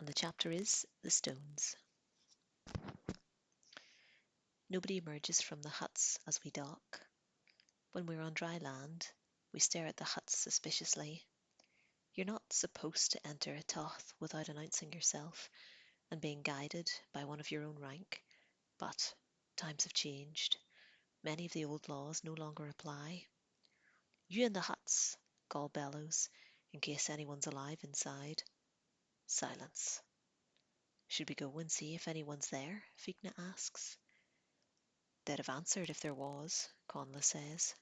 and the chapter is The Stones. Nobody emerges from the huts as we dock. When we're on dry land, we stare at the huts suspiciously. You're not supposed to enter a toth without announcing yourself and being guided by one of your own rank, but times have changed. Many of the old laws no longer apply. You in the huts, Gaul bellows, in case anyone's alive inside. Silence. Should we go and see if anyone's there? Figna asks. They'd have answered if there was, Conla says.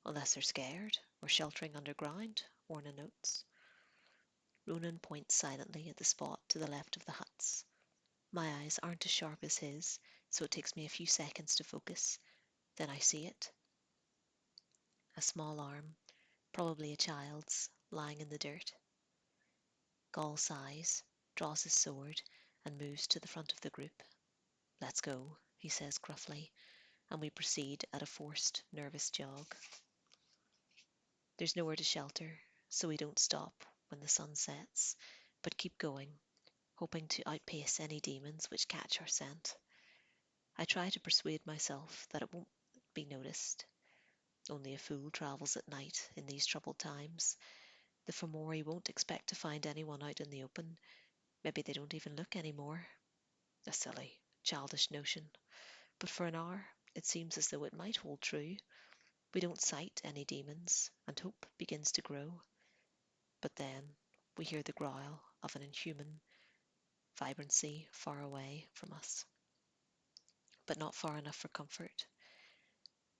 Unless they're scared or sheltering underground, Orna notes. Ronan points silently at the spot to the left of the huts. My eyes aren't as sharp as his, so it takes me a few seconds to focus. Then I see it. A small arm, probably a child's, lying in the dirt. Gaul sighs, draws his sword, and moves to the front of the group. Let's go, he says gruffly, and we proceed at a forced, nervous jog. There's nowhere to shelter, so we don't stop when the sun sets, but keep going, hoping to outpace any demons which catch our scent. I try to persuade myself that it won't be noticed. Only a fool travels at night in these troubled times. The Fomori won't expect to find anyone out in the open. Maybe they don't even look anymore. A silly, childish notion. But for an hour, it seems as though it might hold true. We don't sight any demons, and hope begins to grow. But then we hear the growl of an inhuman vibrancy far away from us, but not far enough for comfort.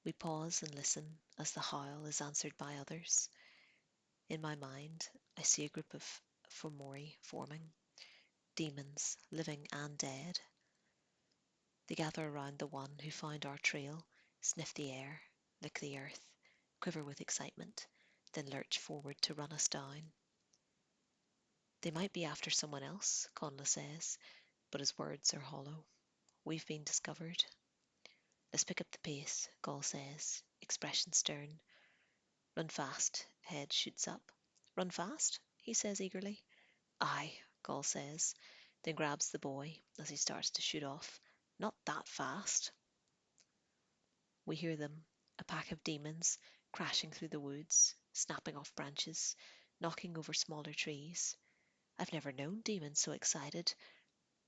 We pause and listen as the howl is answered by others. In my mind, I see a group of Fomori forming, demons, living and dead. They gather around the one who found our trail, sniff the air, lick the earth, quiver with excitement, then lurch forward to run us down. They might be after someone else, Conla says, but his words are hollow. We've been discovered. Let's pick up the pace, Gaul says, expression stern. Run fast, head shoots up. Run fast? He says eagerly. Aye, Gaul says, then grabs the boy as he starts to shoot off. Not that fast. We hear them, a pack of demons, crashing through the woods, snapping off branches, knocking over smaller trees. I've never known demons so excited.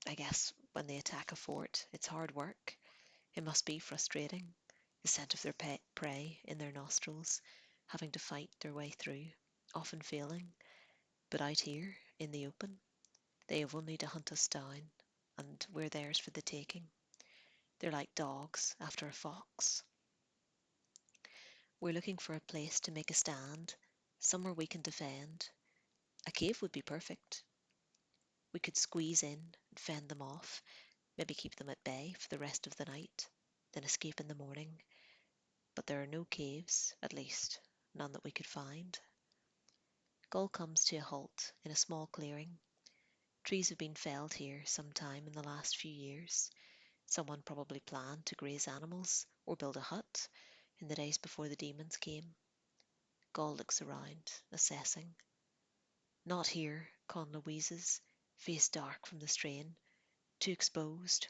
I guess when they attack a fort, it's hard work. It must be frustrating, the scent of their prey in their nostrils, having to fight their way through, often failing. But out here, in the open, they have only to hunt us down, and we're theirs for the taking. They're like dogs after a fox. We're looking for a place to make a stand, somewhere we can defend. A cave would be perfect. We could squeeze in and fend them off, maybe keep them at bay for the rest of the night, then escape in the morning. But there are no caves, at least, none that we could find. Gull comes to a halt in a small clearing. Trees have been felled here some time in the last few years. Someone probably planned to graze animals or build a hut in the days before the demons came. Gull looks around, assessing. Not here, Conla wheezes, face dark from the strain. Too exposed.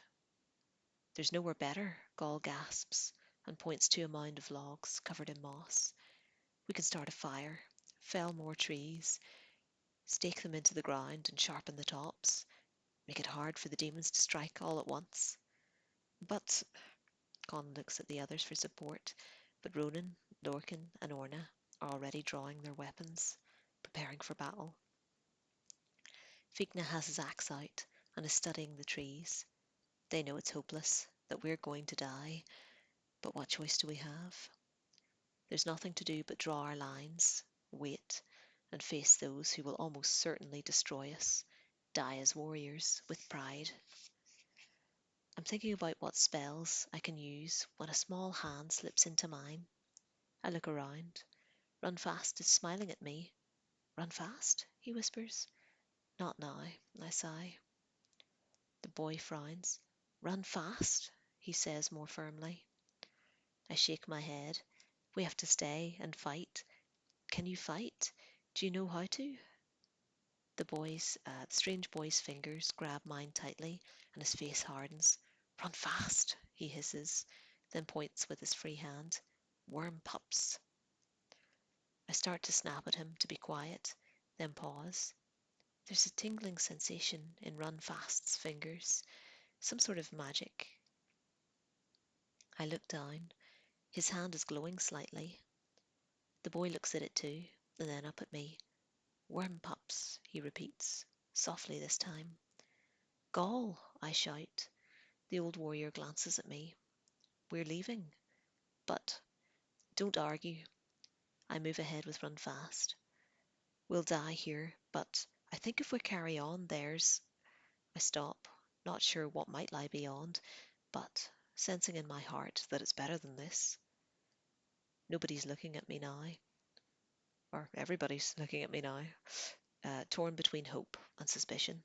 There's nowhere better, Gaul gasps, and points to a mound of logs covered in moss. We can start a fire, fell more trees, stake them into the ground and sharpen the tops, make it hard for the demons to strike all at once. But, Con looks at the others for support, but Ronan, Lorcan and Orna are already drawing their weapons, preparing for battle. Figna has his axe out and is studying the trees. They know it's hopeless, that we're going to die, but what choice do we have? There's nothing to do but draw our lines, wait, and face those who will almost certainly destroy us, die as warriors with pride. I'm thinking about what spells I can use when a small hand slips into mine. I look around. Run Fast is smiling at me. Run fast, he whispers. Not now, I sigh. The boy frowns. Run fast, he says more firmly. I shake my head. We have to stay and fight. Can you fight? Do you know how to? The strange boy's fingers grab mine tightly, and his face hardens. Run fast, he hisses, then points with his free hand. Worm pups. I start to snap at him to be quiet, then pause. There's a tingling sensation in Run Fast's fingers, some sort of magic. I look down. His hand is glowing slightly. The boy looks at it too, and then up at me. Worm pups, he repeats, softly this time. Gaul, I shout. The old warrior glances at me. We're leaving. But don't argue. I move ahead with Run Fast. We'll die here, but I think if we carry on, there's... I stop, not sure what might lie beyond, but sensing in my heart that it's better than this. Nobody's looking at me now, or everybody's looking at me now, torn between hope and suspicion.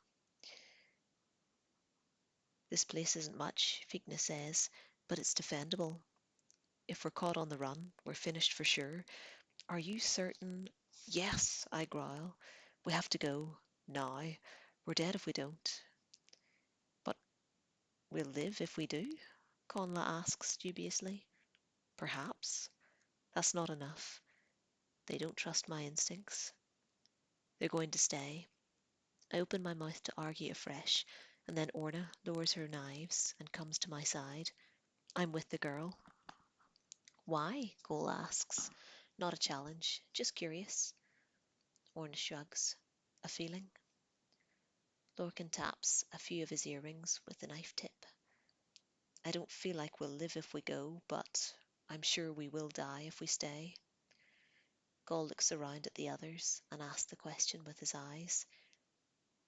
This place isn't much, Fikna says, but it's defendable. If we're caught on the run, we're finished for sure. Are you certain? Yes, I growl. We have to go. Now. We're dead if we don't. But we'll live if we do? Conla asks dubiously. Perhaps. That's not enough. They don't trust my instincts. They're going to stay. I open my mouth to argue afresh, and then Orna lowers her knives and comes to my side. I'm with the girl. Why? Cole asks. Not a challenge, just curious. Orna shrugs. A feeling? Lorcan taps a few of his earrings with the knife tip. I don't feel like we'll live if we go, but I'm sure we will die if we stay. Gaul looks around at the others and asks the question with his eyes.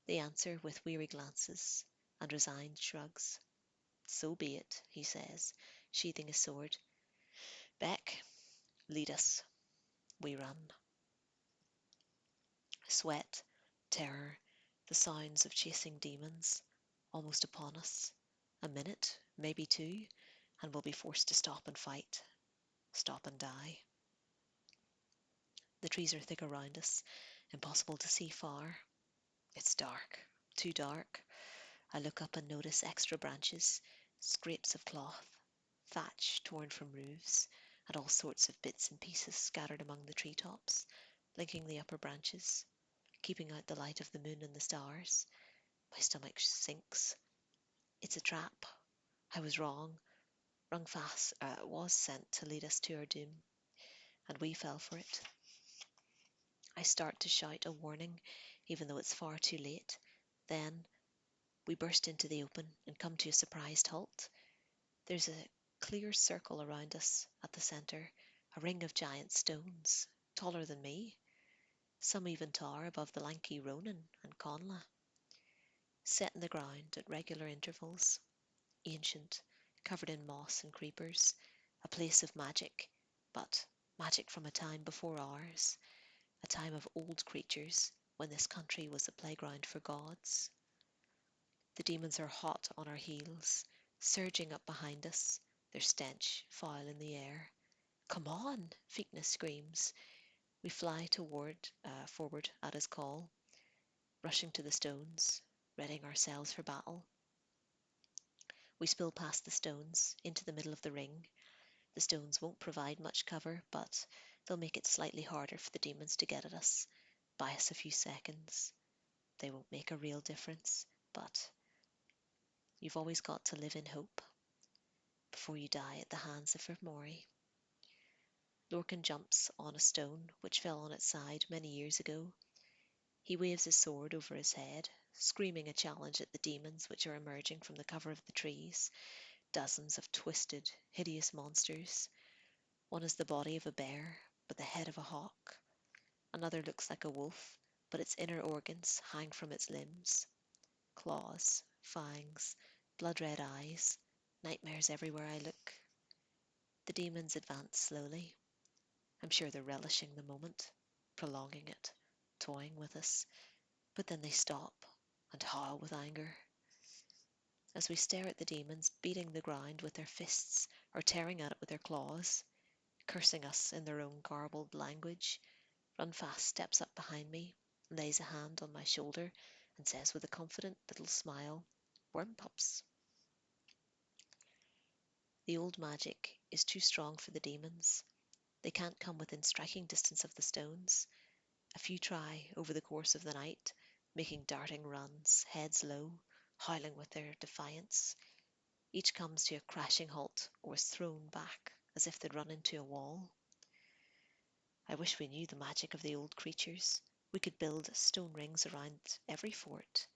They answer with weary glances and resigned shrugs. So be it, he says, sheathing his sword. Bec, lead us. We run. Sweat, terror, the sounds of chasing demons, almost upon us. A minute, maybe two, and we'll be forced to stop and fight. Stop and die. The trees are thick around us, impossible to see far. It's dark, too dark. I look up and notice extra branches, scraps of cloth, thatch torn from roofs, and all sorts of bits and pieces scattered among the treetops, linking the upper branches, keeping out the light of the moon and the stars. My stomach sinks. It's a trap. I was wrong. Rungfast was sent to lead us to our doom, and we fell for it. I start to shout a warning, even though it's far too late. Then we burst into the open and come to a surprised halt. There's a clear circle around us at the centre, a ring of giant stones, taller than me. Some even tower above the lanky Ronan and Conla. Set in the ground at regular intervals, ancient, covered in moss and creepers, a place of magic, but magic from a time before ours, a time of old creatures when this country was a playground for gods. The demons are hot on our heels, surging up behind us, their stench foul in the air. Come on, Fikna screams. We fly forward at his call, rushing to the stones, readying ourselves for battle. We spill past the stones, into the middle of the ring. The stones won't provide much cover, but they'll make it slightly harder for the demons to get at us, buy us a few seconds. They won't make a real difference, but you've always got to live in hope before you die at the hands of Vermori. Lorcan jumps on a stone which fell on its side many years ago. He waves his sword over his head, screaming a challenge at the demons which are emerging from the cover of the trees, dozens of twisted, hideous monsters. One is the body of a bear, but the head of a hawk. Another looks like a wolf, but its inner organs hang from its limbs. Claws, fangs, blood-red eyes, nightmares everywhere I look. The demons advance slowly. I'm sure they're relishing the moment, prolonging it, toying with us. But then they stop and howl with anger. As we stare at the demons beating the ground with their fists or tearing at it with their claws, cursing us in their own garbled language, Runfast steps up behind me lays a hand on my shoulder, and says with a confident little smile, "Worm pups." The old magic is too strong for the demons. They can't come within striking distance of the stones. A few try over the course of the night, making darting runs, heads low, howling with their defiance. Each comes to a crashing halt or is thrown back as if they'd run into a wall. I wish we knew the magic of the old creatures. We could build stone rings around every fort,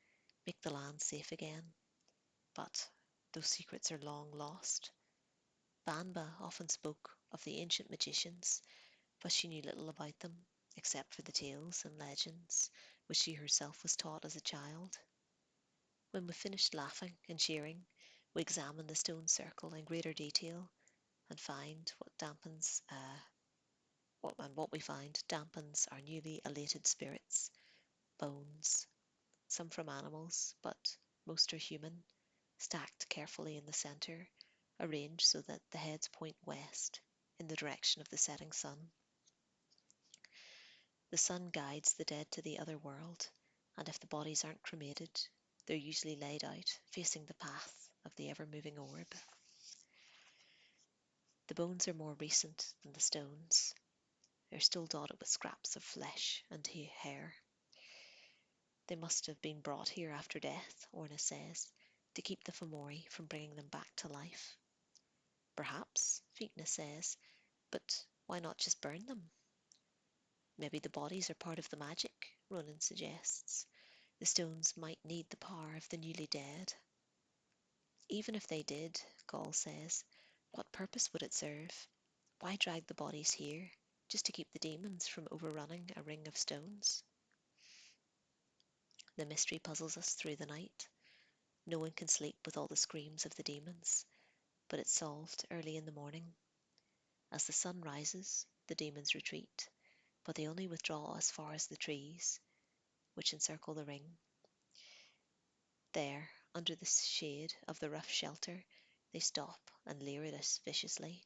make the land safe again. But those secrets are long lost. Banba often spoke of the ancient magicians, but she knew little about them, except for the tales and legends which she herself was taught as a child. When we finished laughing and cheering, we examined the stone circle in greater detail and find what we find dampens our newly elated spirits. Bones, some from animals, but most are human, stacked carefully in the center, arranged so that the heads point west, in the direction of the setting sun. The sun guides the dead to the other world, and if the bodies aren't cremated, they're usually laid out, facing the path of the ever-moving orb. The bones are more recent than the stones. They're still dotted with scraps of flesh and hair. They must have been brought here after death, Orna says, to keep the Fomori from bringing them back to life. Perhaps, Fikna says, but why not just burn them? Maybe the bodies are part of the magic, Ronan suggests. The stones might need the power of the newly dead. Even if they did, Gaul says, what purpose would it serve? Why drag the bodies here, just to keep the demons from overrunning a ring of stones? The mystery puzzles us through the night. No one can sleep with all the screams of the demons, but it's solved early in the morning. As the sun rises, the demons retreat, but they only withdraw as far as the trees, which encircle the ring. There, under the shade of the rough shelter, they stop and leer at us viciously,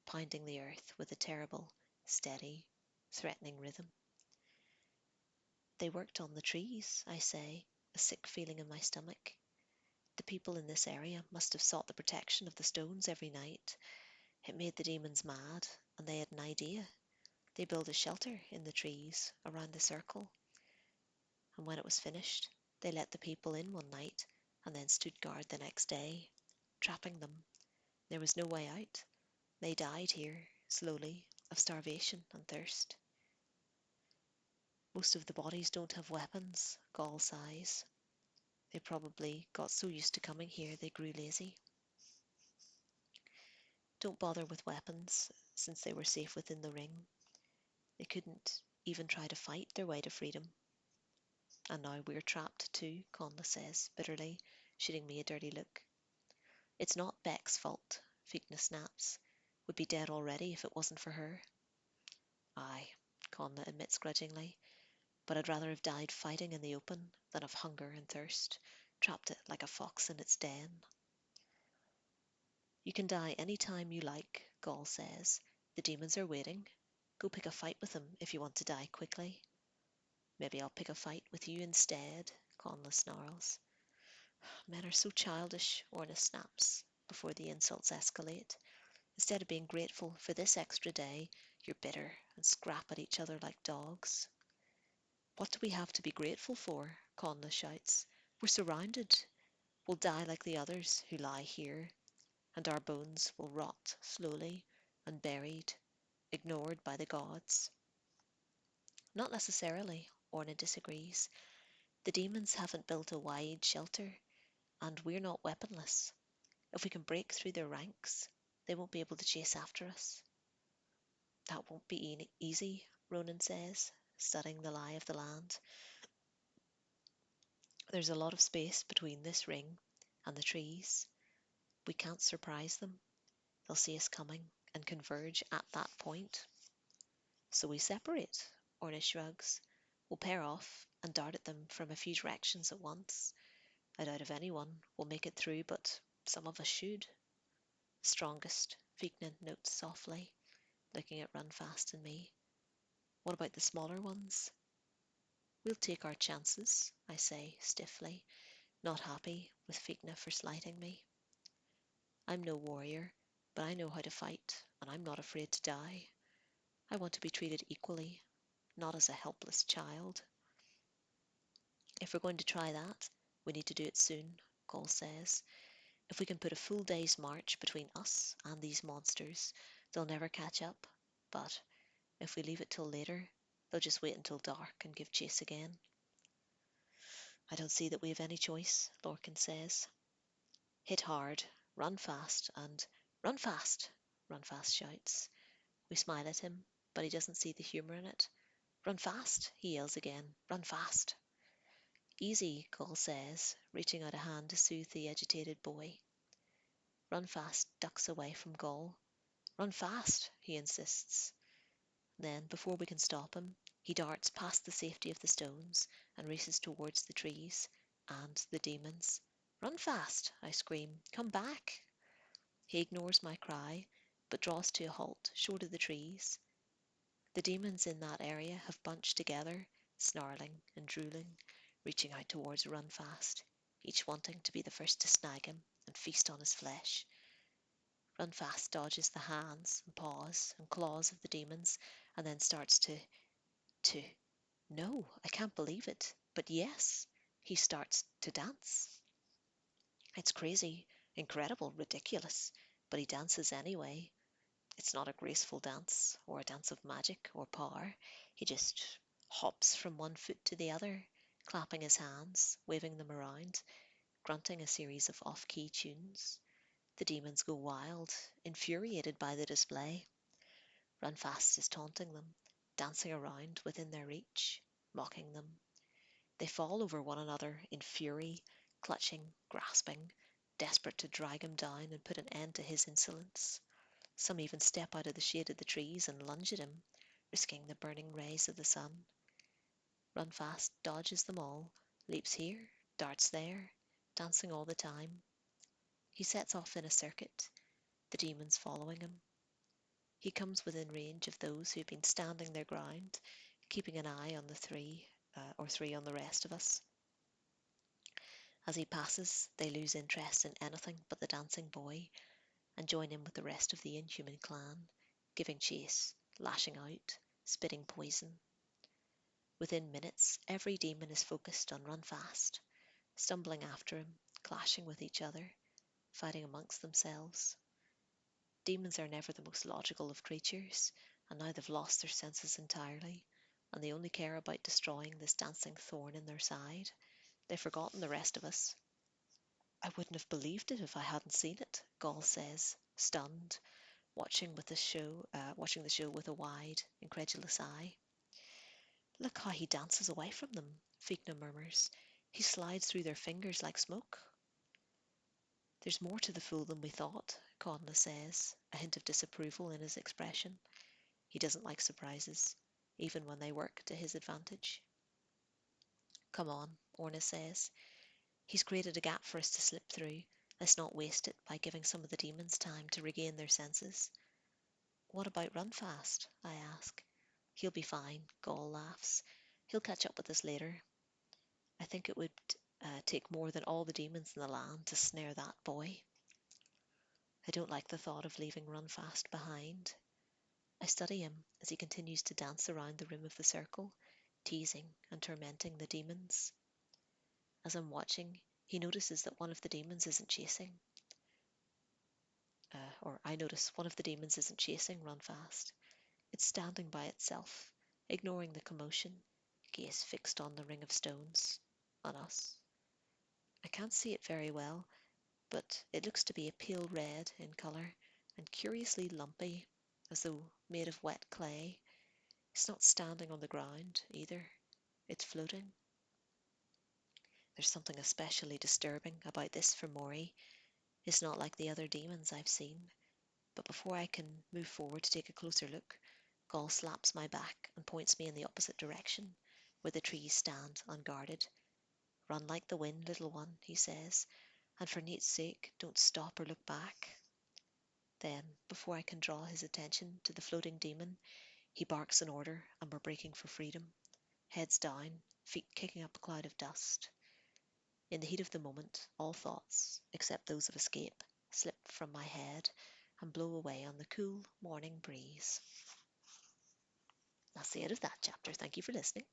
pounding the earth with a terrible, steady, threatening rhythm. They worked on the trees, I say, a sick feeling in my stomach. The people in this area must have sought the protection of the stones every night. It made the demons mad, and they had an idea. They built a shelter in the trees around the circle, and when it was finished, they let the people in one night and then stood guard the next day, trapping them. There was no way out. They died here, slowly, of starvation and thirst. Most of the bodies don't have weapons, Gaul sighs. They probably got so used to coming here they grew lazy. Don't bother with weapons, since they were safe within the ring. They couldn't even try to fight their way to freedom. And now we're trapped too, Conla says, bitterly, shooting me a dirty look. It's not Bec's fault, Fikna snaps. We'd be dead already if it wasn't for her. Aye, Conla admits grudgingly, but I'd rather have died fighting in the open than of hunger and thirst, trapped it like a fox in its den. You can die any time you like, Gaul says. The demons are waiting. Go pick a fight with them if you want to die quickly. Maybe I'll pick a fight with you instead, Conla snarls. Men are so childish, Orna snaps, before the insults escalate. Instead of being grateful for this extra day, you're bitter and scrap at each other like dogs. What do we have to be grateful for? Conla shouts. We're surrounded. We'll die like the others who lie here, and our bones will rot slowly, unburied, ignored by the gods. Not necessarily, Orna disagrees. The demons haven't built a wide shelter, and we're not weaponless. If we can break through their ranks, they won't be able to chase after us. That won't be easy, Ronan says, studying the lie of the land. There's a lot of space between this ring and the trees. We can't surprise them. They'll see us coming and converge at that point. So we separate, Orna shrugs. We'll pair off and dart at them from a few directions at once. I doubt if anyone will make it through, but some of us should. Strongest, Vignan notes softly, looking at Runfast and me. What about the smaller ones? We'll take our chances, I say stiffly, not happy with Fikna for slighting me. I'm no warrior, but I know how to fight, and I'm not afraid to die. I want to be treated equally, not as a helpless child. If we're going to try that, we need to do it soon, Gaul says. If we can put a full day's march between us and these monsters, they'll never catch up. But if we leave it till later, they'll just wait until dark and give chase again. I don't see that we have any choice, Lorcan says. Hit hard, run fast, and run fast, Run fast shouts. We smile at him, but he doesn't see the humour in it. Run fast, he yells again. Run fast. Easy, Gaul says, reaching out a hand to soothe the agitated boy. Run fast ducks away from Gaul. Run fast, he insists. Then, before we can stop him, he darts past the safety of the stones and races towards the trees and the demons. Run fast, I scream. Come back. He ignores my cry, but draws to a halt short of the trees. The demons in that area have bunched together, snarling and drooling, reaching out towards Run Fast, each wanting to be the first to snag him and feast on his flesh. Run Fast dodges the hands and paws and claws of the demons and then starts to, no, I can't believe it, but yes, he starts to dance. It's crazy, incredible, ridiculous, but he dances anyway. It's not a graceful dance or a dance of magic or power. He just hops from one foot to the other, clapping his hands, waving them around, grunting a series of off-key tunes. The demons go wild, infuriated by the display. Run Fast is taunting them, dancing around within their reach, mocking them. They fall over one another in fury, clutching, grasping, desperate to drag him down and put an end to his insolence. Some even step out of the shade of the trees and lunge at him, risking the burning rays of the sun. Run Fast dodges them all, leaps here, darts there, dancing all the time. He sets off in a circuit, the demons following him. He comes within range of those who have been standing their ground, keeping an eye on the three on the rest of us. As he passes, they lose interest in anything but the dancing boy and join in with the rest of the inhuman clan, giving chase, lashing out, spitting poison. Within minutes, every demon is focused on Run Fast, stumbling after him, clashing with each other, fighting amongst themselves. Demons are never the most logical of creatures, and now they've lost their senses entirely, and they only care about destroying this dancing thorn in their side. They've forgotten the rest of us. I wouldn't have believed it if I hadn't seen it, Gaul says, stunned, watching the show with a wide, incredulous eye. Look how he dances away from them, Figna murmurs. He slides through their fingers like smoke. There's more to the fool than we thought, Codna says, a hint of disapproval in his expression. He doesn't like surprises, even when they work to his advantage. Come on, Orna says. He's created a gap for us to slip through. Let's not waste it by giving some of the demons time to regain their senses. What about Run Fast? I ask. He'll be fine, Gaul laughs. He'll catch up with us later. I think it would take more than all the demons in the land to snare that boy. I don't like the thought of leaving Run Fast behind. I study him as he continues to dance around the rim of the circle, teasing and tormenting the demons. As I'm watching, he notices that one of the demons isn't chasing. Or I notice one of the demons isn't chasing Run Fast. It's standing by itself, ignoring the commotion, gaze fixed on the ring of stones, on us. I can't see it very well, but it looks to be a pale red in colour and curiously lumpy, as though made of wet clay. It's not standing on the ground either. It's floating. There's something especially disturbing about this for Maury. It's not like the other demons I've seen, but before I can move forward to take a closer look, Gaul slaps my back and points me in the opposite direction, where the trees stand unguarded. Run like the wind, little one, he says, and for Nate's sake, don't stop or look back. Then, before I can draw his attention to the floating demon, he barks an order and we're breaking for freedom. Heads down, feet kicking up a cloud of dust. In the heat of the moment, all thoughts, except those of escape, slip from my head and blow away on the cool morning breeze. That's the end of that chapter. Thank you for listening.